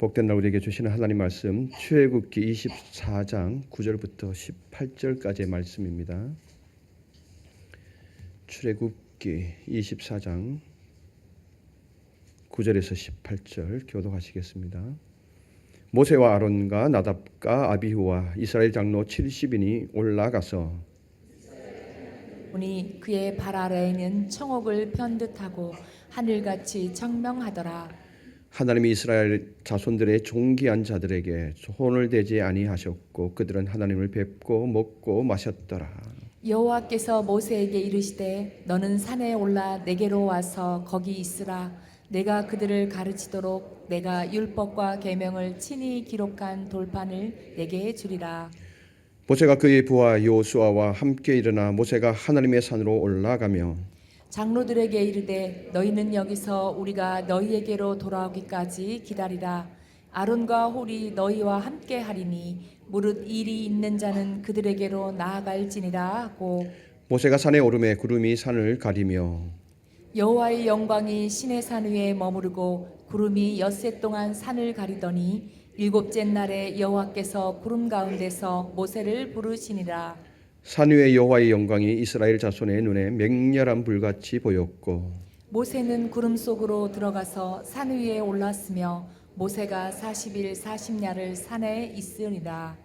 복된 날 우리에게 주시는 하나님 말씀 출애굽기 24장 9절부터 18절까지의 말씀입니다. 출애굽기 24장 9절에서 18절 교독하시겠습니다. 모세와 아론과 나답과 아비후와 이스라엘 장로 70인이 올라가서 보니 그의 발 아래에는 청옥을 편듯하고 하늘같이 청명하더라. 하나님이 이스라엘 자손들의 존귀한 자들에게 손을 대지 아니하셨고 그들은 하나님을 뵙고 먹고 마셨더라. 여호와께서 모세에게 이르시되 너는 산에 올라 내게로 와서 거기 있으라. 내가 그들을 가르치도록 내가 율법과 계명을 친히 기록한 돌판을 내게 주리라. 모세가 그의 부하 여호수아와 함께 일어나 모세가 하나님의 산으로 올라가며 장로들에게 이르되 너희는 여기서 우리가 너희에게로 돌아오기까지 기다리라. 아론과 홀이 너희와 함께 하리니 무릇 일이 있는 자는 그들에게로 나아갈지니라 하고 모세가 산에 오르매 구름이 산을 가리며 여호와의 영광이 시내 산 위에 머무르고 구름이 엿새 동안 산을 가리더니 일곱째 날에 여호와께서 구름 가운데서 모세를 부르시니라. 산 위에 여호와의 영광이 이스라엘 자손의 눈에 맹렬한 불같이 보였고 모세는 구름 속으로 들어가서 산 위에 올랐으며 모세가 40일 40야를 산에 있으리라.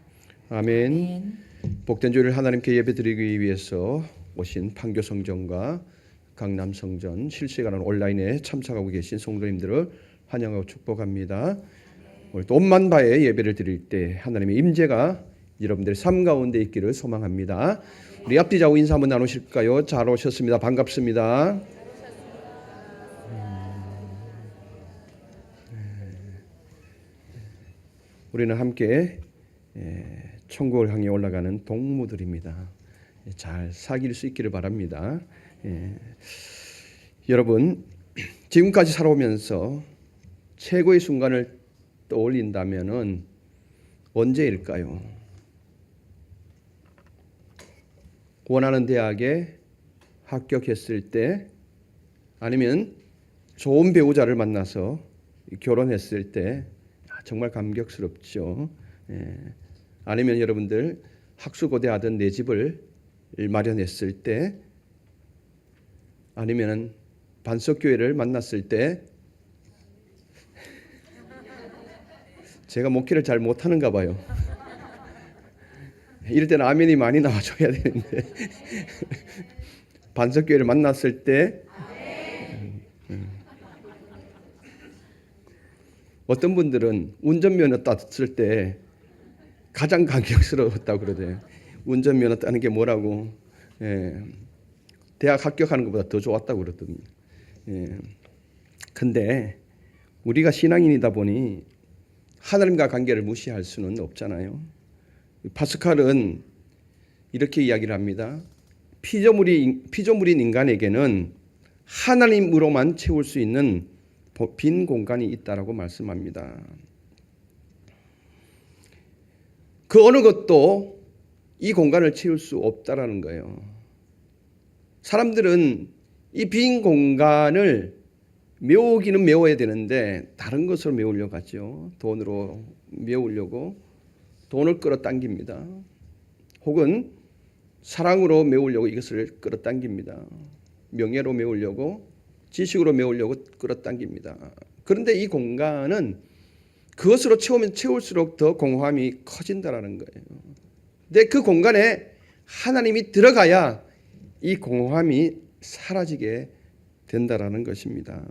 아멘. 아멘. 복된 주일을 하나님께 예배드리기 위해서 오신 판교 성전과 강남 성전 실시간으로 온라인에 참석하고 계신 성도님들을 환영하고 축복합니다. 오늘 또 온만 바에 예배를 드릴 때 하나님의 임재가 여러분들의 삶 가운데 있기를 소망합니다. 우리 앞뒤 좌우 인사 한번 나누실까요? 잘 오셨습니다. 반갑습니다. 우리는 함께 천국을 향해 올라가는 동무들입니다. 잘 사귈 수 있기를 바랍니다. 여러분, 지금까지 살아오면서 최고의 순간을 떠올린다면은 언제일까요? 원하는 대학에 합격했을 때, 아니면 좋은 배우자를 만나서 결혼했을 때, 정말 감격스럽죠. 아니면 여러분들 학수고대 하던 내 집을 마련했을 때, 아니면 반석교회를 만났을 때, 제가 목회를 잘 못하는가 봐요. 이럴 때는 아멘이 많이 나와줘야 되는데 반석교회를 만났을 때 어떤 분들은 운전면허 땄을 때 가장 감격스러웠다고 그러대요. 운전면허 따는 게 뭐라고. 대학 합격하는 것보다 더 좋았다고 그러더군요. 근데 우리가 신앙인이다 보니 하나님과 관계를 무시할 수는 없잖아요. 파스칼은 이렇게 이야기를 합니다. 피조물인 인간에게는 하나님으로만 채울 수 있는 빈 공간이 있다라고 말씀합니다. 그 어느 것도 이 공간을 채울 수 없다라는 거예요. 사람들은 이 빈 공간을 메우기는 메워야 되는데 다른 것으로 메우려고 하죠. 돈으로 메우려고 돈을 끌어당깁니다. 혹은 사랑으로 메우려고 이것을 끌어당깁니다. 명예로 메우려고, 지식으로 메우려고 끌어당깁니다. 그런데 이 공간은 그것으로 채우면 채울수록 더 공허함이 커진다라는 거예요. 근데 그 공간에 하나님이 들어가야 이 공허함이 사라지게 된다라는 것입니다.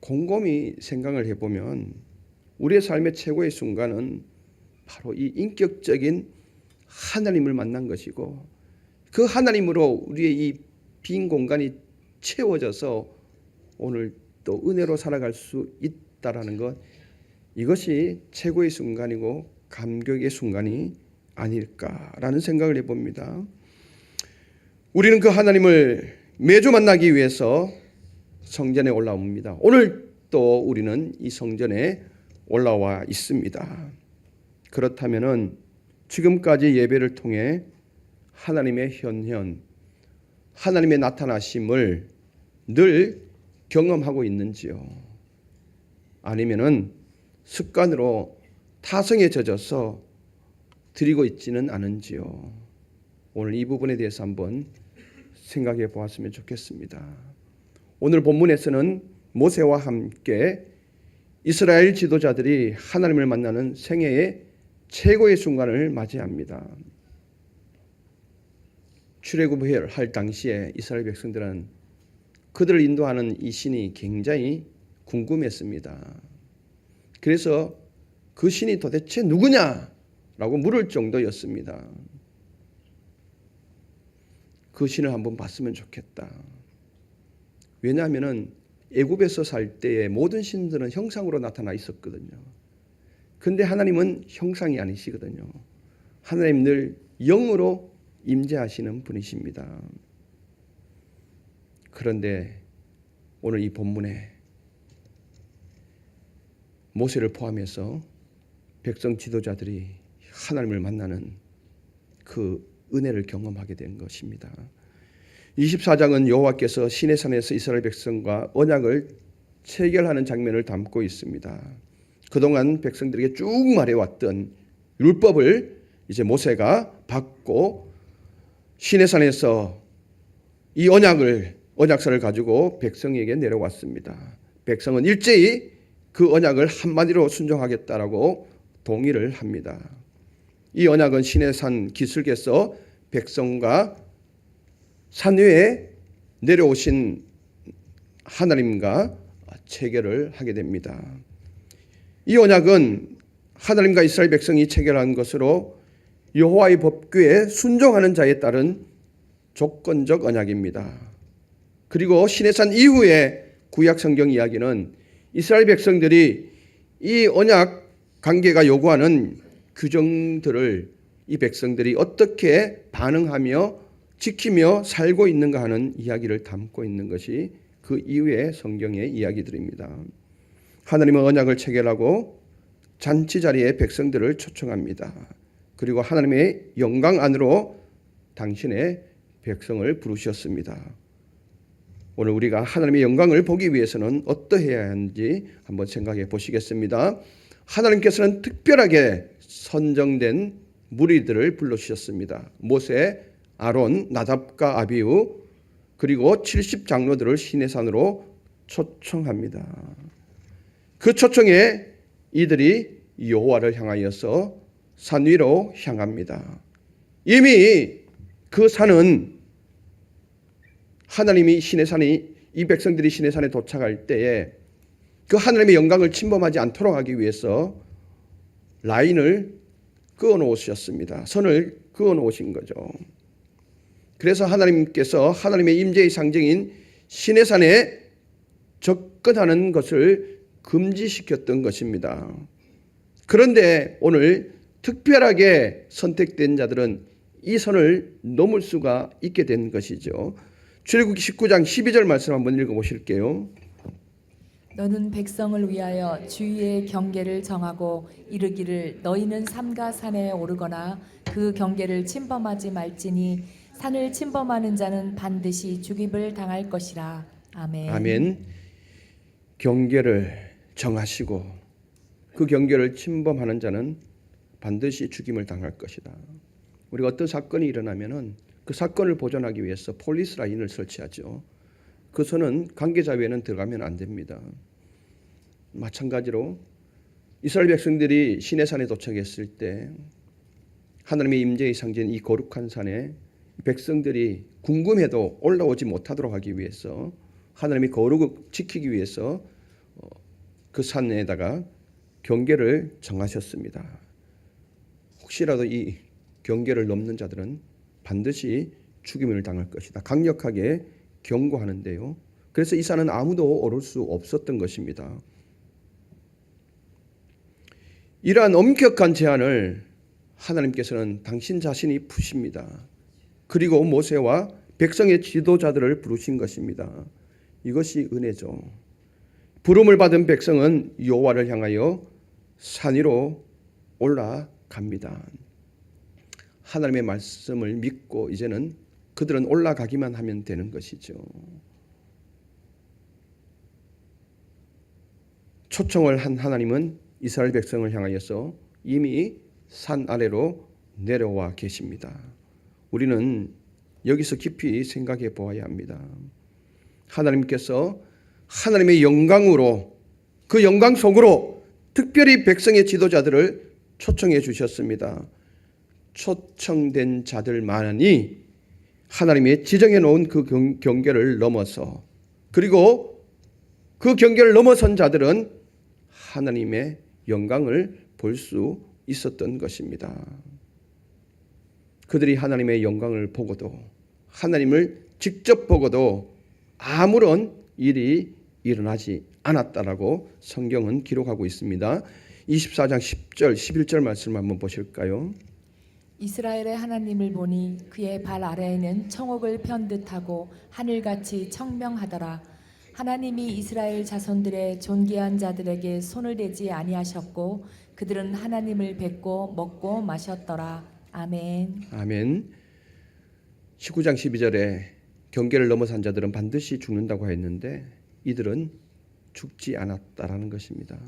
곰곰이 생각을 해보면 우리의 삶의 최고의 순간은 바로 이 인격적인 하나님을 만난 것이고 그 하나님으로 우리의 이 빈 공간이 채워져서 오늘 또 은혜로 살아갈 수 있다라는 것, 이것이 최고의 순간이고 감격의 순간이 아닐까라는 생각을 해봅니다. 우리는 그 하나님을 매주 만나기 위해서 성전에 올라옵니다. 오늘 또 우리는 이 성전에 올라와 있습니다. 그렇다면은 지금까지 예배를 통해 하나님의 현현, 하나님의 나타나심을 늘 경험하고 있는지요? 아니면은 습관으로 타성에 젖어서 드리고 있지는 않은지요. 오늘 이 부분에 대해서 한번 생각해 보았으면 좋겠습니다. 오늘 본문에서는 모세와 함께 이스라엘 지도자들이 하나님을 만나는 생애의 최고의 순간을 맞이합니다. 출애굽을 할 당시에 이스라엘 백성들은 그들을 인도하는 이 신이 굉장히 궁금했습니다. 그래서 그 신이 도대체 누구냐라고 물을 정도였습니다. 그 신을 한번 봤으면 좋겠다. 왜냐하면 애굽에서 살 때의 모든 신들은 형상으로 나타나 있었거든요. 근데 하나님은 형상이 아니시거든요. 하나님 늘 영으로 임재하시는 분이십니다. 그런데 오늘 이 본문에 모세를 포함해서 백성 지도자들이 하나님을 만나는 그 은혜를 경험하게 된 것입니다. 24장은 여호와께서 시내산에서 이스라엘 백성과 언약을 체결하는 장면을 담고 있습니다. 그동안 백성들에게 쭉 말해왔던 율법을 이제 모세가 받고 시내산에서 이 언약서를 가지고 백성에게 내려왔습니다. 백성은 일제히 그 언약을 한마디로 순종하겠다라고 동의를 합니다. 이 언약은 시내산 기슭에서 백성과 산 위에 내려오신 하나님과 체결을 하게 됩니다. 이 언약은 하나님과 이스라엘 백성이 체결한 것으로 여호와의 법궤에 순종하는 자에 따른 조건적 언약입니다. 그리고 시내산 이후에 구약 성경 이야기는 이스라엘 백성들이 이 언약 관계가 요구하는 규정들을 이 백성들이 어떻게 반응하며 지키며 살고 있는가 하는 이야기를 담고 있는 것이 그 이후의 성경의 이야기들입니다. 하나님은 언약을 체결하고 잔치 자리에 백성들을 초청합니다. 그리고 하나님의 영광 안으로 당신의 백성을 부르셨습니다. 오늘 우리가 하나님의 영광을 보기 위해서는 어떠해야 하는지 한번 생각해 보시겠습니다. 하나님께서는 특별하게 선정된 무리들을 불러주셨습니다. 모세, 아론, 나답과 아비후 그리고 70장로들을 시내산으로 초청합니다. 그 초청에 이들이 여호와를 향하여서 산 위로 향합니다. 이미 그 산은 하나님이 시내산이 이 백성들이 시내산에 도착할 때에 그 하나님의 영광을 침범하지 않도록 하기 위해서 라인을 그어 놓으셨습니다. 선을 그어 놓으신 거죠. 그래서 하나님께서 하나님의 임재의 상징인 시내산에 접근하는 것을 금지시켰던 것입니다. 그런데 오늘 특별하게 선택된 자들은 이 선을 넘을 수가 있게 된 것이죠. 출애굽기 19장 12절 말씀 한번 읽어보실게요. 너는 백성을 위하여 주위의 경계를 정하고 이르기를 너희는 삼가 산에 오르거나 그 경계를 침범하지 말지니 산을 침범하는 자는 반드시 죽임을 당할 것이라. 아멘. 아멘. 경계를 정하시고 그 경계를 침범하는 자는 반드시 죽임을 당할 것이다. 우리가 어떤 사건이 일어나면은 그 사건을 보존하기 위해서 폴리스 라인을 설치하죠. 그 선은 관계자 외에는 들어가면 안 됩니다. 마찬가지로 이스라엘 백성들이 시내산에 도착했을 때 하나님의 임재의 상징인 이 거룩한 산에 백성들이 궁금해도 올라오지 못하도록 하기 위해서 하나님의 거룩을 지키기 위해서 그 산에다가 경계를 정하셨습니다. 혹시라도 이 경계를 넘는 자들은 반드시 죽임을 당할 것이다. 강력하게 경고하는데요. 그래서 이 산은 아무도 오를 수 없었던 것입니다. 이러한 엄격한 제한을 하나님께서는 당신 자신이 푸십니다. 그리고 모세와 백성의 지도자들을 부르신 것입니다. 이것이 은혜죠. 부름을 받은 백성은 여호와를 향하여 산 위로 올라갑니다. 하나님의 말씀을 믿고 이제는 그들은 올라가기만 하면 되는 것이죠. 초청을 한 하나님은 이스라엘 백성을 향하여서 이미 산 아래로 내려와 계십니다. 우리는 여기서 깊이 생각해 보아야 합니다. 하나님께서 하나님의 영광으로, 그 영광 속으로 특별히 백성의 지도자들을 초청해 주셨습니다. 초청된 자들만이 하나님이 지정해 놓은 그 경계를 넘어서, 그리고 그 경계를 넘어선 자들은 하나님의 영광을 볼 수 있었던 것입니다. 그들이 하나님의 영광을 보고도, 하나님을 직접 보고도 아무런 일이 일어나지 않았다라고 성경은 기록하고 있습니다. 24장 10절 11절 말씀 한번 보실까요? 이스라엘의 하나님을 보니 그의 발 아래에는 청옥을 편 듯하고 하늘같이 청명하더라. 하나님이 이스라엘 자손들의 존귀한 자들에게 손을 대지 아니하셨고 그들은 하나님을 뵙고 먹고 마셨더라. 아멘. 아멘. 19장 12절에 경계를 넘어선 자들은 반드시 죽는다고 했는데 이들은 죽지 않았다라는 것입니다.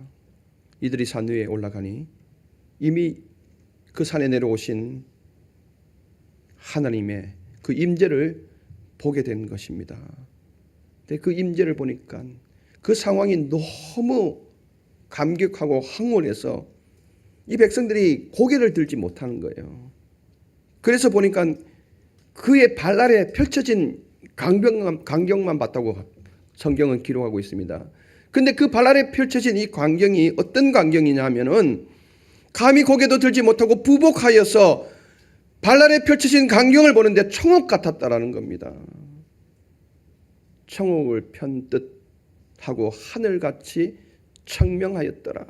이들이 산 위에 올라가니 이미 그 산에 내려오신 하나님의 그 임재를 보게 된 것입니다. 근데 그 임재를 보니까 그 상황이 너무 감격하고 황홀해서 이 백성들이 고개를 들지 못하는 거예요. 그래서 보니까 그의 발 아래 펼쳐진 광경만 봤다고 성경은 기록하고 있습니다. 근데 그 발 아래 펼쳐진 이 광경이 어떤 광경이냐 하면은 감히 고개도 들지 못하고 부복하여서 발 아래 펼쳐진 광경을 보는데 청옥 같았다라는 겁니다. 청옥을 편 듯하고 하늘같이 청명하였더라.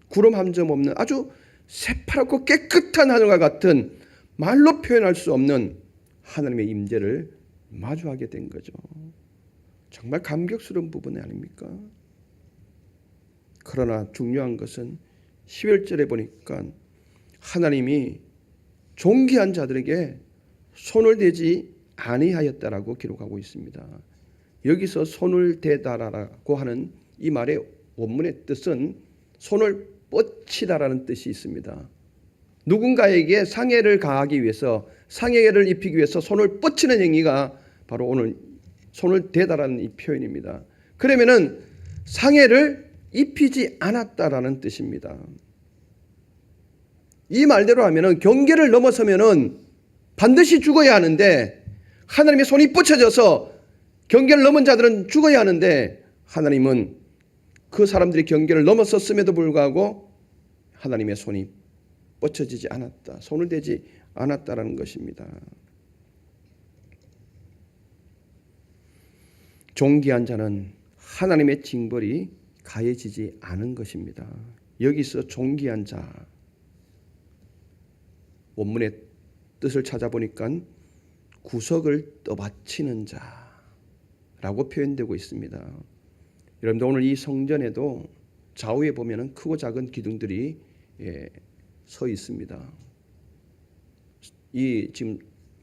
구름 한 점 없는 아주 새파랗고 깨끗한 하늘과 같은 말로 표현할 수 없는 하나님의 임재를 마주하게 된 거죠. 정말 감격스러운 부분이 아닙니까? 그러나 중요한 것은 11절에 보니까 하나님이 존귀한 자들에게 손을 대지 아니하였다라고 기록하고 있습니다. 여기서 손을 대다라고 하는 이 말의 원문의 뜻은 손을 뻗치다라는 뜻이 있습니다. 누군가에게 상해를 가하기 위해서, 상해를 입히기 위해서 손을 뻗치는 행위가 바로 오늘 손을 대다라는 이 표현입니다. 그러면은 상해를 입히지 않았다라는 뜻입니다. 이 말대로 하면은 경계를 넘어서면은 반드시 죽어야 하는데 하나님의 손이 뻗쳐져서 경계를 넘은 자들은 죽어야 하는데 하나님은 그 사람들이 경계를 넘어섰음에도 불구하고 하나님의 손이 뻗쳐지지 않았다. 손을 대지 않았다라는 것입니다. 존귀한 자는 하나님의 징벌이 가해지지 않은 것입니다. 여기서 존귀한 자 원문의 뜻을 찾아보니까 구석을 떠받치는 자라고 표현되고 있습니다. 여러분들 오늘 이 성전에도 좌우에 보면은 크고 작은 기둥들이 서 있습니다. 이 지금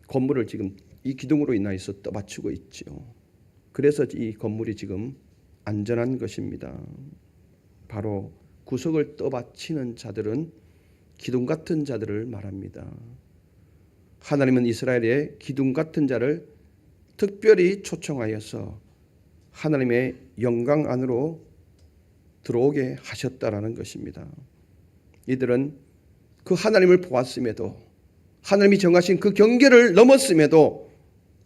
건물을 지금 이 기둥으로 인하여서 떠받치고 있죠. 그래서 이 건물이 지금 안전한 것입니다. 바로 구석을 떠받치는 자들은 기둥 같은 자들을 말합니다. 하나님은 이스라엘의 기둥 같은 자를 특별히 초청하여서 하나님의 영광 안으로 들어오게 하셨다라는 것입니다. 이들은 그 하나님을 보았음에도 하나님이 정하신 그 경계를 넘었음에도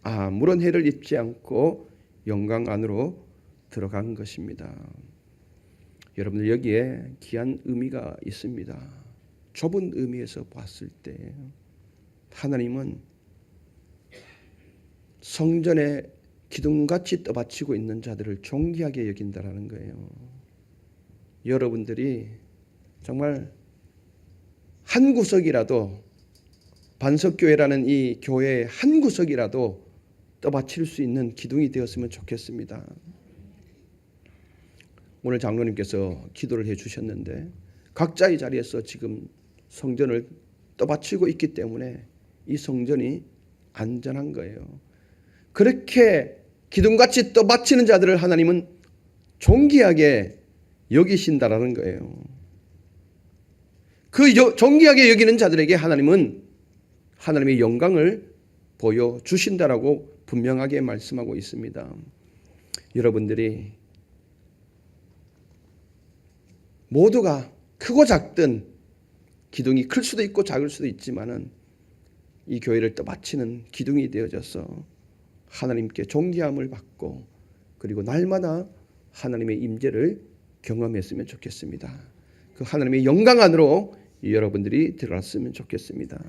아무런 해를 입지 않고 영광 안으로 들어간 것입니다. 여러분들 여기에 귀한 의미가 있습니다. 좁은 의미에서 봤을 때 하나님은 성전에 기둥같이 떠받치고 있는 자들을 존귀하게 여긴다라는 거예요. 여러분들이 정말 한 구석이라도 반석교회라는 이 교회의 한 구석이라도 떠받칠 수 있는 기둥이 되었으면 좋겠습니다. 오늘 장로님께서 기도를 해주셨는데 각자의 자리에서 지금 성전을 떠받치고 있기 때문에 이 성전이 안전한 거예요. 그렇게 기둥같이 떠받치는 자들을 하나님은 존귀하게 여기신다라는 거예요. 그 존귀하게 여기는 자들에게 하나님은 하나님의 영광을 보여주신다라고 분명하게 말씀하고 있습니다. 여러분들이 모두가 크고 작든 기둥이 클 수도 있고 작을 수도 있지만은 이 교회를 떠받치는 기둥이 되어져서 하나님께 존귀함을 받고 그리고 날마다 하나님의 임재를 경험했으면 좋겠습니다. 그 하나님의 영광 안으로 여러분들이 들어갔으면 좋겠습니다.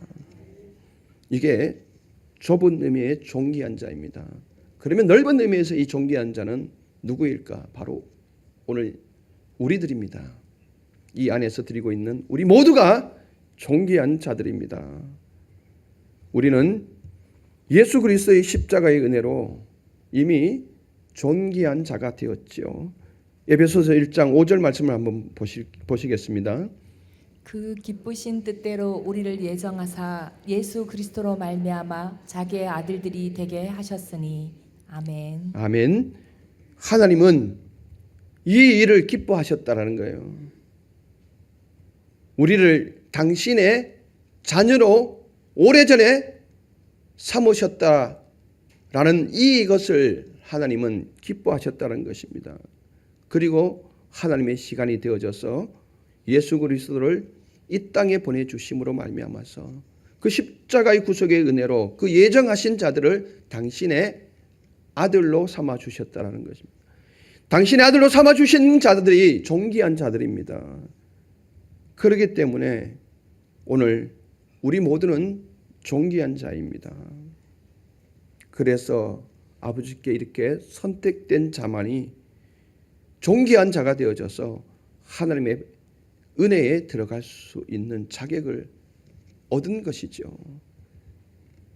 이게 좁은 의미의 존귀한 자입니다. 그러면 넓은 의미에서 이 존귀한 자는 누구일까? 바로 오늘 우리들입니다. 이 안에서 드리고 있는 우리 모두가 존귀한 자들입니다. 우리는 예수 그리스도의 십자가의 은혜로 이미 존귀한 자가 되었지요. 에베소서 1장 5절 말씀을 한번 보시겠습니다. 그 기쁘신 뜻대로 우리를 예정하사 예수 그리스도로 말미암아 자기의 아들들이 되게 하셨으니 아멘. 아멘. 하나님은 이 일을 기뻐하셨다라는 거예요. 우리를 당신의 자녀로 오래전에 삼으셨다라는 이것을 하나님은 기뻐하셨다는 것입니다. 그리고 하나님의 시간이 되어져서 예수 그리스도를 이 땅에 보내주심으로 말미암아서 그 십자가의 구속의 은혜로 그 예정하신 자들을 당신의 아들로 삼아주셨다는 것입니다. 당신의 아들로 삼아주신 자들이 존귀한 자들입니다. 그렇기 때문에 오늘 우리 모두는 존귀한 자입니다. 그래서 아버지께 이렇게 선택된 자만이 존귀한 자가 되어져서 하나님의 은혜에 들어갈 수 있는 자격을 얻은 것이죠.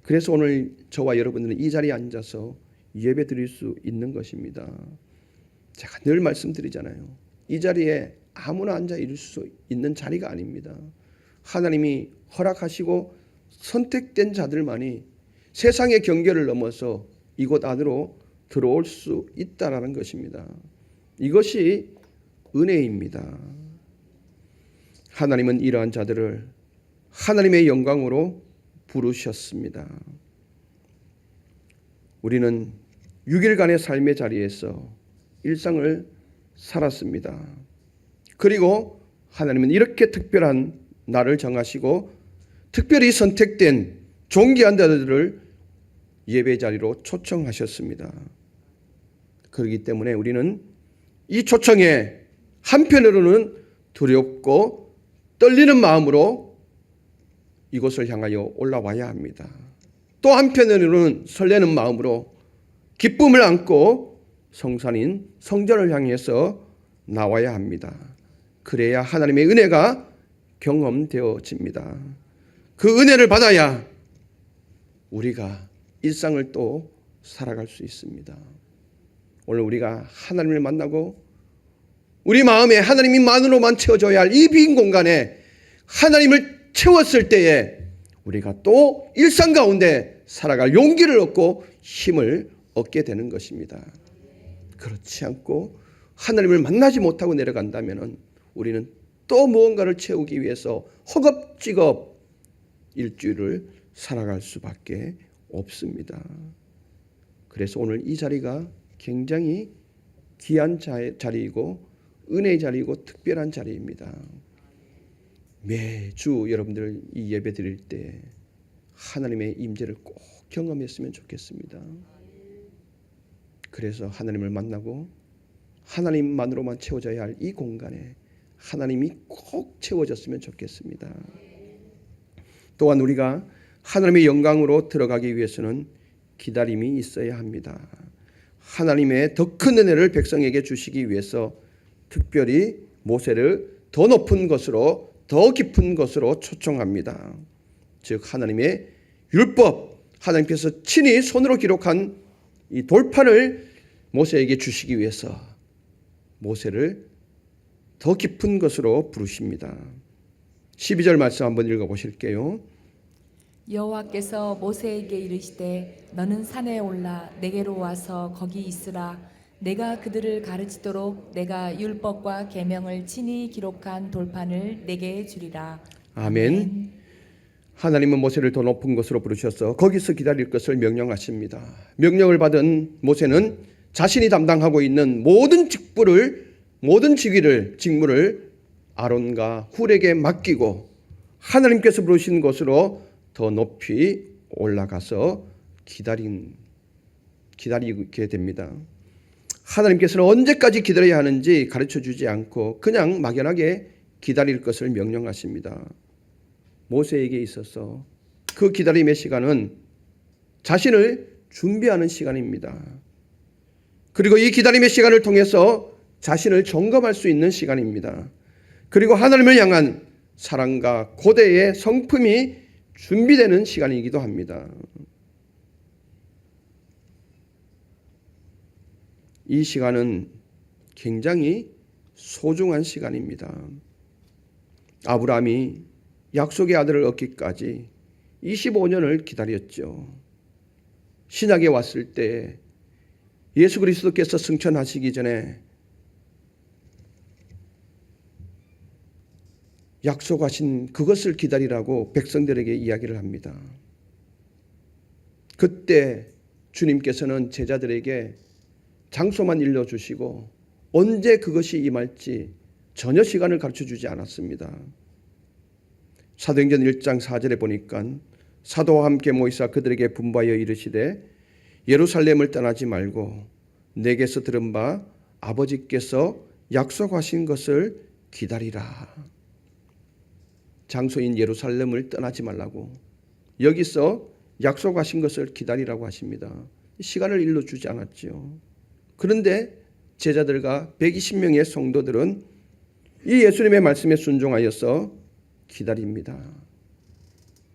그래서 오늘 저와 여러분들은 이 자리에 앉아서 예배 드릴 수 있는 것입니다. 제가 늘 말씀드리잖아요. 이 자리에 아무나 앉아 있을 수 있는 자리가 아닙니다. 하나님이 허락하시고 선택된 자들만이 세상의 경계를 넘어서 이곳 안으로 들어올 수 있다라는 것입니다. 이것이 은혜입니다. 하나님은 이러한 자들을 하나님의 영광으로 부르셨습니다. 우리는 6일간의 삶의 자리에서 일상을 살았습니다. 그리고 하나님은 이렇게 특별한 날을 정하시고 특별히 선택된 존귀한 자들을 예배 자리로 초청하셨습니다. 그렇기 때문에 우리는 이 초청에 한편으로는 두렵고 떨리는 마음으로 이곳을 향하여 올라와야 합니다. 또 한편으로는 설레는 마음으로 기쁨을 안고 성산인 성전을 향해서 나와야 합니다. 그래야 하나님의 은혜가 경험되어집니다. 그 은혜를 받아야 우리가 일상을 또 살아갈 수 있습니다. 오늘 우리가 하나님을 만나고 우리 마음에 하나님만으로만 채워져야 할 이 빈 공간에 하나님을 채웠을 때에 우리가 또 일상 가운데 살아갈 용기를 얻고 힘을 얻게 되는 것입니다. 그렇지 않고 하나님을 만나지 못하고 내려간다면 우리는 또 무언가를 채우기 위해서 허겁지겁 일주일을 살아갈 수밖에 없습니다. 그래서 오늘 이 자리가 굉장히 귀한 자리이고 은혜의 자리이고 특별한 자리입니다. 매주 여러분들 이 예배 드릴 때 하나님의 임재를 꼭 경험했으면 좋겠습니다. 그래서 하나님을 만나고 하나님만으로만 채워져야 할 이 공간에 하나님이 꼭 채워졌으면 좋겠습니다. 또한 우리가 하나님의 영광으로 들어가기 위해서는 기다림이 있어야 합니다. 하나님의 더 큰 은혜를 백성에게 주시기 위해서 특별히 모세를 더 높은 것으로 더 깊은 것으로 초청합니다. 즉 하나님의 율법, 하나님께서 친히 손으로 기록한 이 돌판을 모세에게 주시기 위해서 모세를 더 깊은 것으로 부르십니다. 12절 말씀 한번 읽어보실게요. 여호와께서 모세에게 이르시되 너는 산에 올라 내게로 와서 거기 있으라. 내가 그들을 가르치도록 내가 율법과 계명을 친히 기록한 돌판을 내게 주리라. 아멘. 하나님은 모세를 더 높은 곳으로 부르셔서 거기서 기다릴 것을 명령하십니다. 명령을 받은 모세는 자신이 담당하고 있는 모든 직무를 아론과 훌에게 맡기고 하나님께서 부르신 곳으로 더 높이 올라가서 기다리게 됩니다. 하나님께서는 언제까지 기다려야 하는지 가르쳐 주지 않고 그냥 막연하게 기다릴 것을 명령하십니다. 모세에게 있어서 그 기다림의 시간은 자신을 준비하는 시간입니다. 그리고 이 기다림의 시간을 통해서 자신을 점검할 수 있는 시간입니다. 그리고 하나님을 향한 사랑과 고대의 성품이 준비되는 시간이기도 합니다. 이 시간은 굉장히 소중한 시간입니다. 아브라함이 약속의 아들을 얻기까지 25년을 기다렸죠. 신약에 왔을 때 예수 그리스도께서 승천하시기 전에 약속하신 그것을 기다리라고 백성들에게 이야기를 합니다. 그때 주님께서는 제자들에게 장소만 일러주시고 언제 그것이 임할지 전혀 시간을 가르쳐주지 않았습니다. 사도행전 1장 4절에 보니까 사도와 함께 모이사 그들에게 분부하여 이르시되 예루살렘을 떠나지 말고 내게서 들은 바 아버지께서 약속하신 것을 기다리라. 장소인 예루살렘을 떠나지 말라고 여기서 약속하신 것을 기다리라고 하십니다. 시간을 일러주지 않았죠. 그런데 제자들과 120명의 성도들은 이 예수님의 말씀에 순종하여서 기다립니다.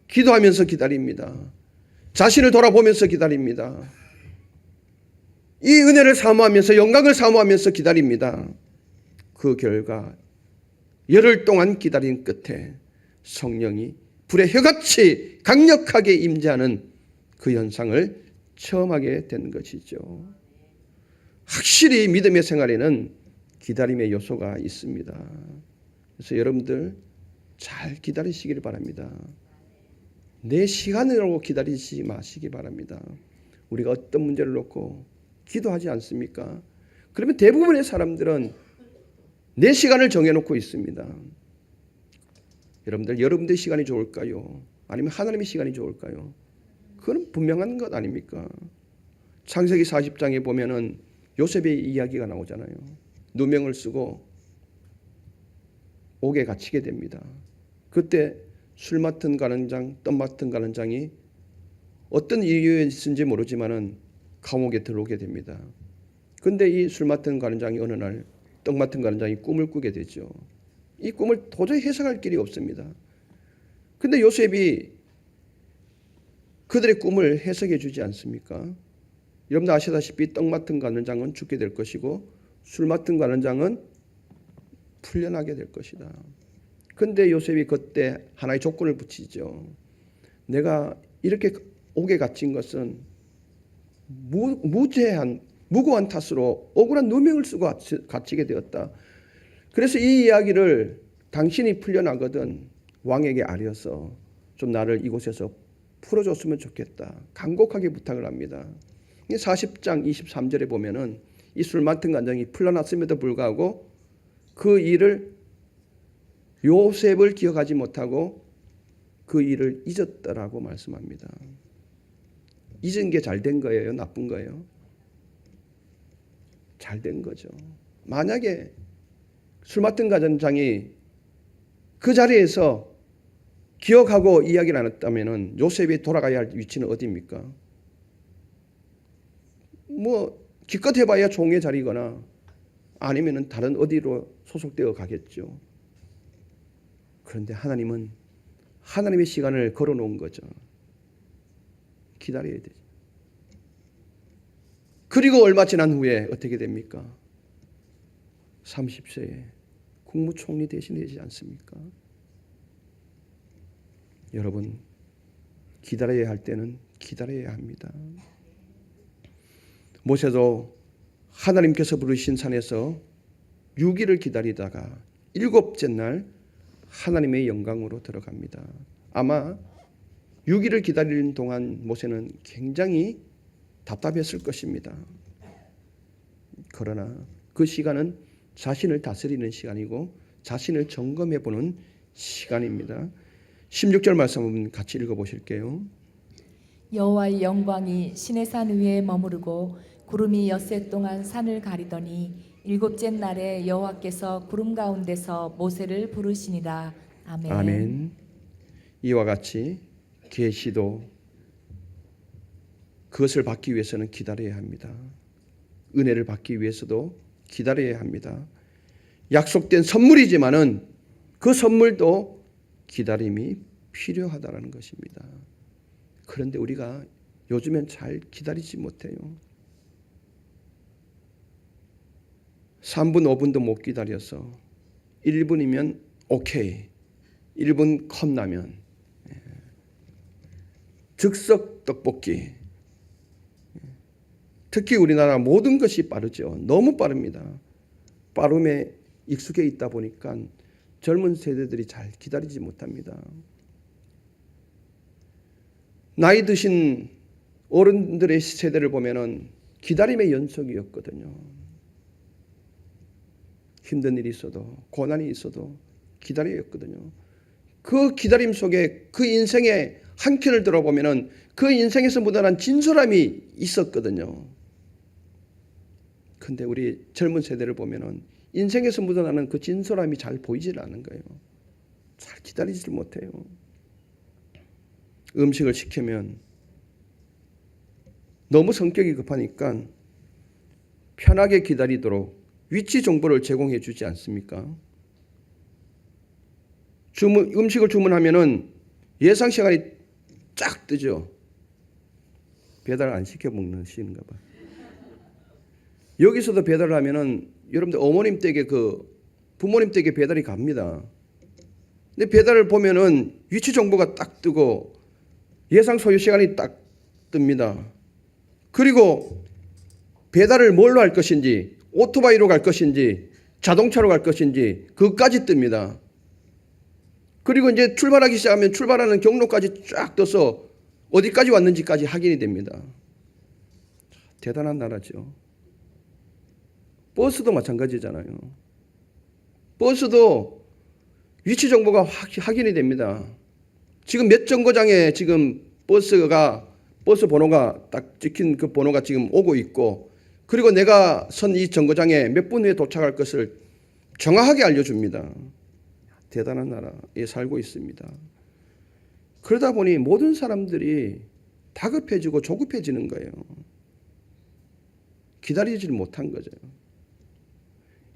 기도하면서 기다립니다. 자신을 돌아보면서 기다립니다. 이 은혜를 사모하면서 영광을 사모하면서 기다립니다. 그 결과 열흘 동안 기다린 끝에 성령이 불의 혀같이 강력하게 임재하는 그 현상을 체험하게 된 것이죠. 확실히 믿음의 생활에는 기다림의 요소가 있습니다. 그래서 여러분들 잘 기다리시길 바랍니다. 내 시간으로 기다리지 마시기 바랍니다. 우리가 어떤 문제를 놓고 기도하지 않습니까? 그러면 대부분의 사람들은 내 시간을 정해놓고 있습니다. 여러분들 시간이 좋을까요? 아니면 하나님의 시간이 좋을까요? 그건 분명한 것 아닙니까? 창세기 40장에 보면은 요셉의 이야기가 나오잖아요. 누명을 쓰고 옥에 갇히게 됩니다. 그때 술 맡은 가는장, 떡 맡은 가는장이 어떤 이유였는지 모르지만은 감옥에 들어오게 됩니다. 근데 이 술 맡은 가는장이 어느 날 떡 맡은 가는장이 꿈을 꾸게 되죠. 이 꿈을 도저히 해석할 길이 없습니다. 근데 요셉이 그들의 꿈을 해석해 주지 않습니까? 여러분들 아시다시피 떡 맡은 가는장은 죽게 될 것이고 술 맡은 가는장은 풀려나게 될 것이다. 근데 요셉이 그때 하나의 조건을 붙이죠. 내가 이렇게 옥에 갇힌 것은 무고한 탓으로 억울한 누명을 쓰고 갇히게 되었다. 그래서 이 이야기를 당신이 풀려나거든 왕에게 알려서 좀 나를 이곳에서 풀어줬으면 좋겠다. 간곡하게 부탁을 합니다. 40장 23절에 보면은 이 술 맡은 간장이 풀려났음에도 불구하고 그 일을 요셉을 기억하지 못하고 그 일을 잊었다라고 말씀합니다. 잊은 게 잘 된 거예요? 나쁜 거예요? 잘 된 거죠. 만약에 술 맡은 간장이 그 자리에서 기억하고 이야기를 안 했다면 요셉이 돌아가야 할 위치는 어디입니까? 기껏 해봐야 종의 자리거나 아니면 다른 어디로 소속되어 가겠죠. 그런데 하나님은 하나님의 시간을 걸어놓은 거죠. 기다려야 되죠. 그리고 얼마 지난 후에 어떻게 됩니까? 30세에 국무총리 대신되지 않습니까? 여러분, 기다려야 할 때는 기다려야 합니다. 모세도 하나님께서 부르신 산에서 6일을 기다리다가 7째 날 하나님의 영광으로 들어갑니다. 아마 6일을 기다리는 동안 모세는 굉장히 답답했을 것입니다. 그러나 그 시간은 자신을 다스리는 시간이고 자신을 점검해 보는 시간입니다. 16절 말씀 한번 같이 읽어보실게요. 여호와의 영광이 시내산 위에 머무르고 구름이 엿새 동안 산을 가리더니 7째 날에 여호와께서 구름 가운데서 모세를 부르시니라. 아멘. 아멘. 이와 같이 계시도 그것을 받기 위해서는 기다려야 합니다. 은혜를 받기 위해서도 기다려야 합니다. 약속된 선물이지만은 그 선물도 기다림이 필요하다는 것입니다. 그런데 우리가 요즘엔 잘 기다리지 못해요. 3분, 5분도 못 기다려서 1분이면 오케이, 1분 컵라면, 즉석 떡볶이. 특히 우리나라 모든 것이 빠르죠. 너무 빠릅니다. 빠름에 익숙해 있다 보니까 젊은 세대들이 잘 기다리지 못합니다. 나이 드신 어른들의 세대를 보면은 기다림의 연속이었거든요. 힘든 일이 있어도 고난이 있어도 기다려야 했거든요. 그 기다림 속에 그 인생의 한 켠을 들어보면은 그 인생에서 묻어난 진솔함이 있었거든요. 근데 우리 젊은 세대를 보면은 인생에서 묻어나는 그 진솔함이 잘 보이질 않는 거예요. 잘 기다리지를 못해요. 음식을 시키면 너무 성격이 급하니까 편하게 기다리도록 위치 정보를 제공해 주지 않습니까? 음식을 주문하면은 예상 시간이 쫙 뜨죠. 배달 안 시켜 먹는신가 봐. 여기서도 배달을 하면은 여러분들 어머님 댁에 부모님 댁에 배달이 갑니다. 근데 배달을 보면은 위치 정보가 딱 뜨고 예상 소요 시간이 딱 뜹니다. 그리고 배달을 뭘로 할 것인지, 오토바이로 갈 것인지, 자동차로 갈 것인지 그것까지 뜹니다. 그리고 이제 출발하기 시작하면 출발하는 경로까지 쫙 떠서 어디까지 왔는지까지 확인이 됩니다. 대단한 나라죠. 버스도 마찬가지잖아요. 버스도 위치 정보가 확인이 됩니다. 지금 몇 정거장에 지금 버스 번호가 딱 찍힌 그 번호가 지금 오고 있고, 그리고 내가 선 이 정거장에 몇 분 후에 도착할 것을 정확하게 알려줍니다. 대단한 나라에 살고 있습니다. 그러다 보니 모든 사람들이 다급해지고 조급해지는 거예요. 기다리질 못한 거죠.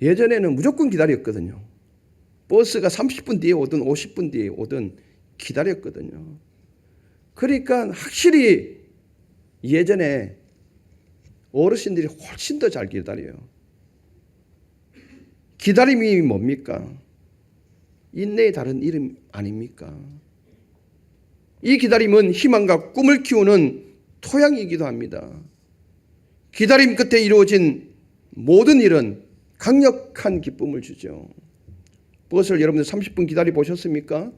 예전에는 무조건 기다렸거든요. 버스가 30분 뒤에 오든 50분 뒤에 오든 기다렸거든요. 그러니까 확실히 예전에 어르신들이 훨씬 더 잘 기다려요. 기다림이 뭡니까? 인내의 다른 이름 아닙니까? 이 기다림은 희망과 꿈을 키우는 토양이기도 합니다. 기다림 끝에 이루어진 모든 일은 강력한 기쁨을 주죠. 버스를 여러분들 30분 기다려 보셨습니까?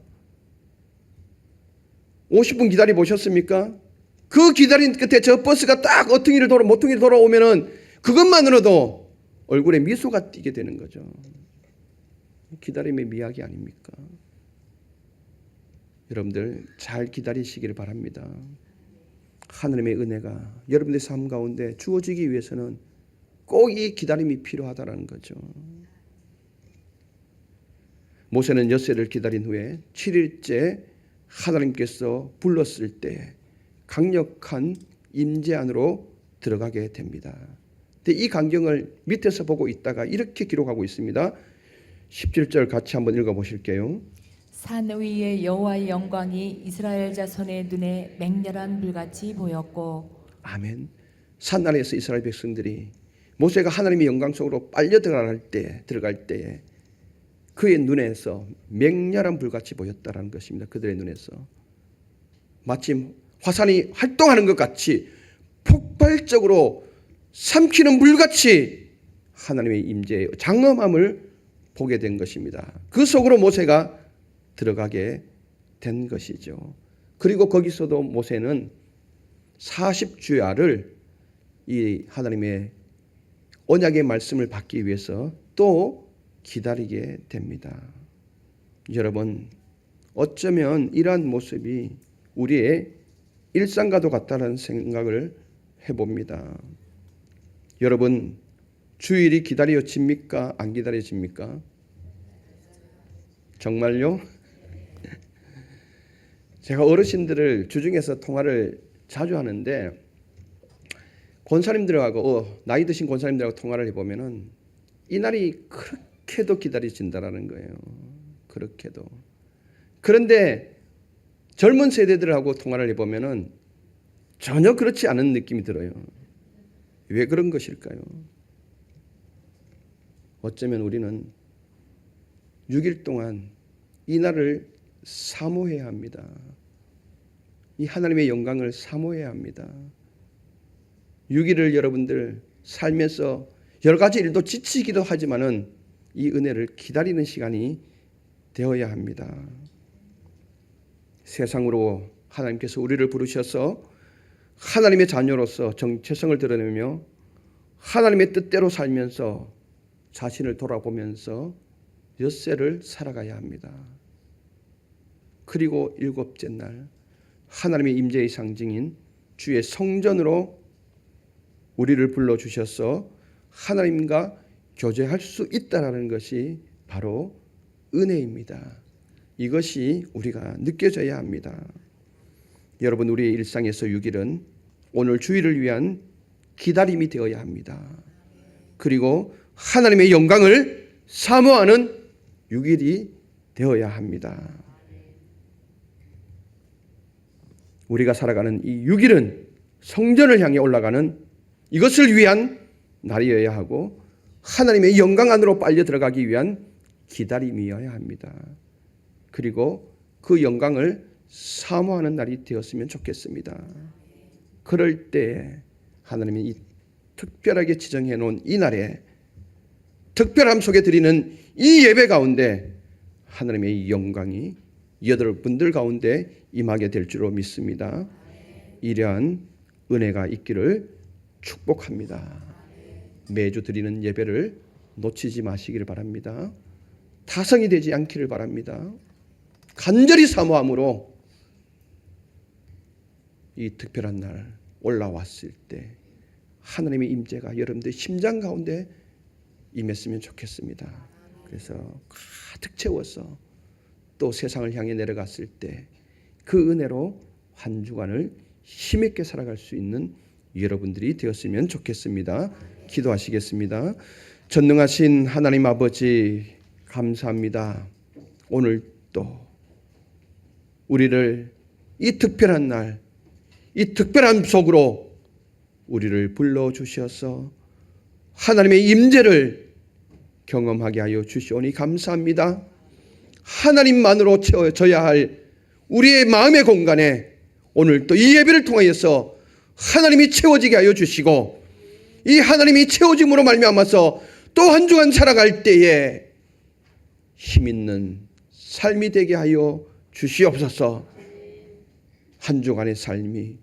50분 기다려 보셨습니까? 그 기다린 끝에 저 버스가 딱 모퉁이를 돌아오면은 그것만으로도 얼굴에 미소가 띄게 되는 거죠. 기다림의 미학이 아닙니까? 여러분들 잘 기다리시기를 바랍니다. 하나님의 은혜가 여러분들의 삶 가운데 주어지기 위해서는 꼭 이 기다림이 필요하다는 거죠. 모세는 엿새를 기다린 후에 7일째 하나님께서 불렀을 때 강력한 임재 안으로 들어가게 됩니다. 근데 이 광경을 밑에서 보고 있다가 이렇게 기록하고 있습니다. 17절 같이 한번 읽어보실게요. 산 위에 여호와의 영광이 이스라엘 자손의 눈에 맹렬한 불같이 보였고. 아멘. 산 아래에서 이스라엘 백성들이 모세가 하나님의 영광 속으로 빨려 들어갈 때에 그의 눈에서 맹렬한 불같이 보였다라는 것입니다. 그들의 눈에서 마치 화산이 활동하는 것 같이 폭발적으로 삼키는 물같이 하나님의 임재의 장엄함을 보게 된 것입니다. 그 속으로 모세가 들어가게 된 것이죠. 그리고 거기서도 모세는 40주야를 이 하나님의 언약의 말씀을 받기 위해서 또 기다리게 됩니다. 여러분, 어쩌면 이러한 모습이 우리의 일상과도 같다는 생각을 해봅니다. 여러분, 주일이 기다려집니까? 안 기다려집니까? 정말요? 제가 어르신들을 주중에서 통화를 자주 하는데 권사님들하고 나이 드신 권사님들하고 통화를 해보면은 이 날이 그렇게도 기다려진다라는 거예요. 그렇게도. 그런데 젊은 세대들하고 통화를 해보면은 전혀 그렇지 않은 느낌이 들어요. 왜 그런 것일까요? 어쩌면 우리는 6일 동안 이 날을 사모해야 합니다. 이 하나님의 영광을 사모해야 합니다. 6일을 여러분들 살면서 여러 가지 일도 지치기도 하지만은 이 은혜를 기다리는 시간이 되어야 합니다. 세상으로 하나님께서 우리를 부르셔서 하나님의 자녀로서 정체성을 드러내며 하나님의 뜻대로 살면서 자신을 돌아보면서 엿새를 살아가야 합니다. 그리고 7째 날 하나님의 임재의 상징인 주의 성전으로 우리를 불러주셔서 하나님과 교제할 수 있다는 것이 바로 은혜입니다. 이것이 우리가 느껴져야 합니다. 여러분, 우리의 일상에서 6일은 오늘 주일을 위한 기다림이 되어야 합니다. 그리고 하나님의 영광을 사모하는 6일이 되어야 합니다. 우리가 살아가는 이 6일은 성전을 향해 올라가는 이것을 위한 날이어야 하고 하나님의 영광 안으로 빨려 들어가기 위한 기다림이어야 합니다. 그리고 그 영광을 사모하는 날이 되었으면 좋겠습니다. 그럴 때 하나님이 이 특별하게 지정해 놓은 이 날에 특별함 속에 드리는 이 예배 가운데 하나님의 영광이 여러분들 가운데 임하게 될 줄로 믿습니다. 이러한 은혜가 있기를 축복합니다. 매주 드리는 예배를 놓치지 마시기를 바랍니다. 타성이 되지 않기를 바랍니다. 간절히 사모함으로 이 특별한 날 올라왔을 때 하나님의 임재가 여러분들 심장 가운데 임했으면 좋겠습니다. 그래서 가득 채워서 또 세상을 향해 내려갔을 때 그 은혜로 한 주간을 힘있게 살아갈 수 있는 여러분들이 되었으면 좋겠습니다. 기도하시겠습니다. 전능하신 하나님 아버지 감사합니다. 오늘 또 우리를 이 특별한 날, 이 특별한 속으로 우리를 불러주셔서 하나님의 임재를 경험하게 하여 주시오니 감사합니다. 하나님만으로 채워져야 할 우리의 마음의 공간에 오늘 또 이 예배를 통하여서 하나님이 채워지게 하여 주시고 이 하나님이 채워짐으로 말미암아서 또 한 주간 살아갈 때에 힘있는 삶이 되게 하여 주시옵소서. 한 주간의 삶이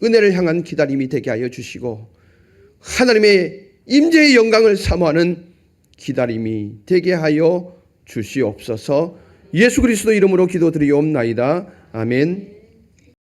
은혜를 향한 기다림이 되게 하여 주시고 하나님의 임재의 영광을 사모하는 기다림이 되게 하여 주시옵소서. 예수 그리스도 이름으로 기도드리옵나이다. 아멘.